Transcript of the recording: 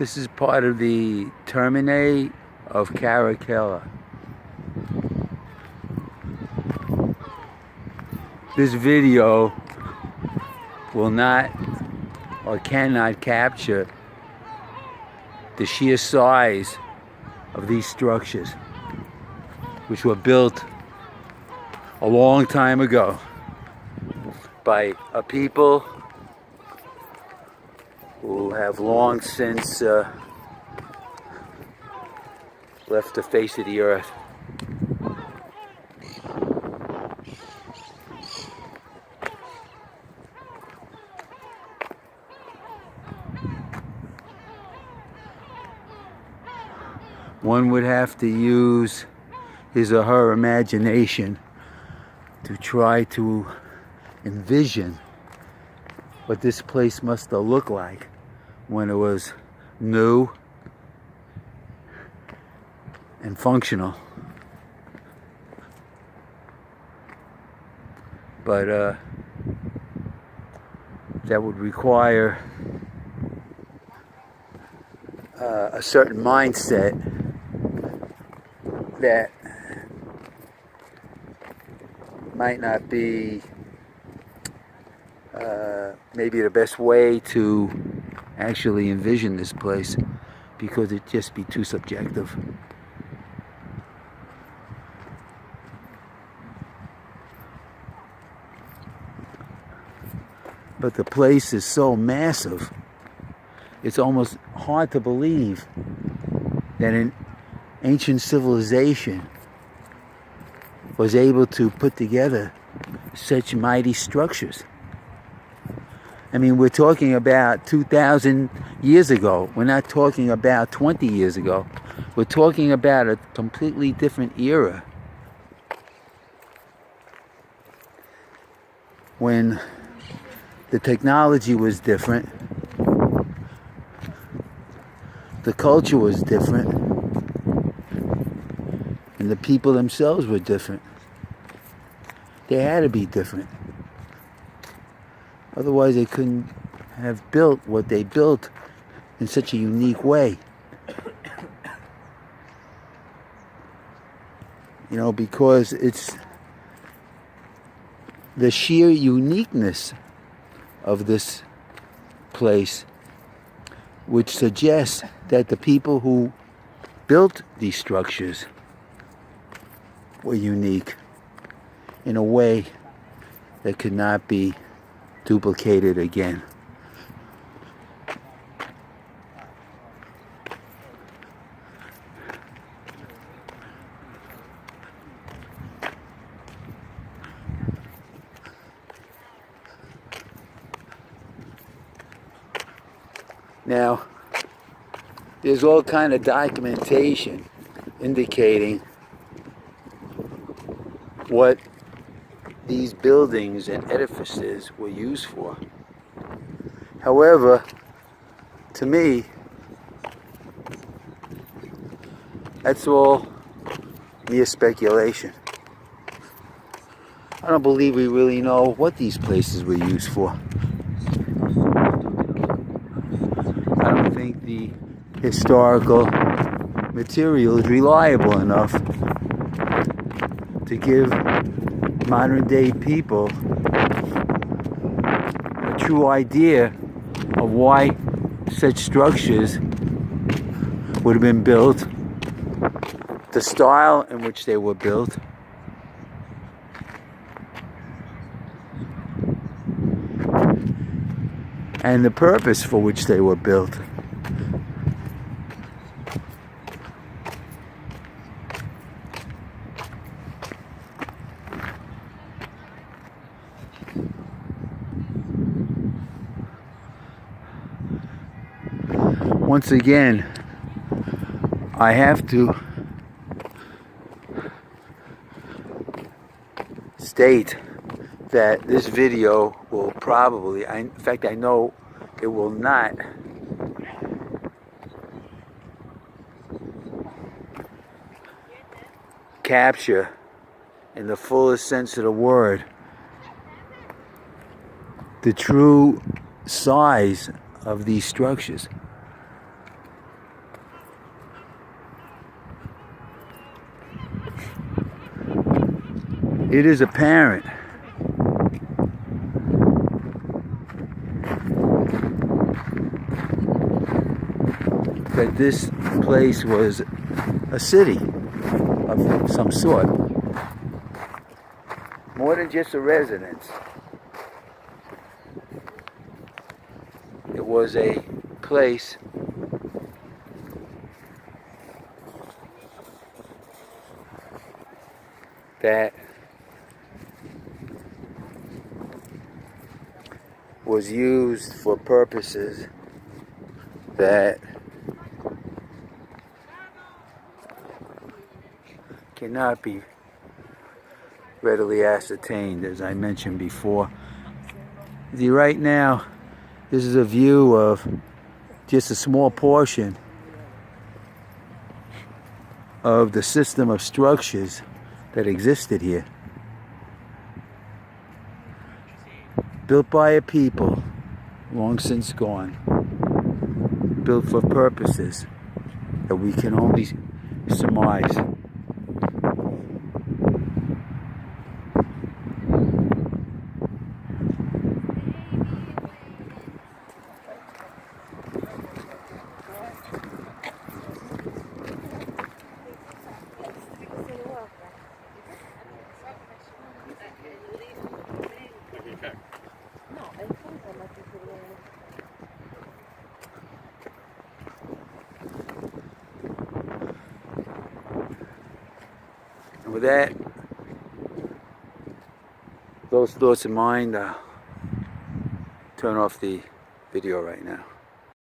This is part of the terminate of Caracalla. This video will not or cannot capture the sheer size of these structures, which were built a long time ago by a people who have long since left the face of the earth. One would have to use his or her imagination to try to envision what this place must have looked like when it was new and functional. But that would require a certain mindset that might not be maybe the best way to actually envision this place, because it'd just be too subjective. But the place is so massive, it's almost hard to believe that an ancient civilization was able to put together such mighty structures. I mean, we're talking about 2,000 years ago. We're not talking about 20 years ago. We're talking about a completely different era, when the technology was different, the culture was different, and the people themselves were different. They had to be different. Otherwise, they couldn't have built what they built in such a unique way. You know, because it's the sheer uniqueness of this place which suggests that the people who built these structures were unique in a way that could not be duplicated again. Now, there's all kind of documentation indicating what these buildings and edifices were used for. However, to me, that's all mere speculation. I don't believe we really know what these places were used for. I don't think the historical material is reliable enough to give modern day people a true idea of why such structures would have been built, the style in which they were built, and the purpose for which they were built. Once again, I have to state that this video will probably, in fact I know it will not capture in the fullest sense of the word the true size of these structures. It is apparent that this place was a city of some sort. More than just a residence. It was a place that was used for purposes that cannot be readily ascertained, as I mentioned before. See, right now, this is a view of just a small portion of the system of structures that existed here. Built by a people long since gone. Built for purposes that we can only surmise. And with that, those thoughts in mind, turn off the video right now.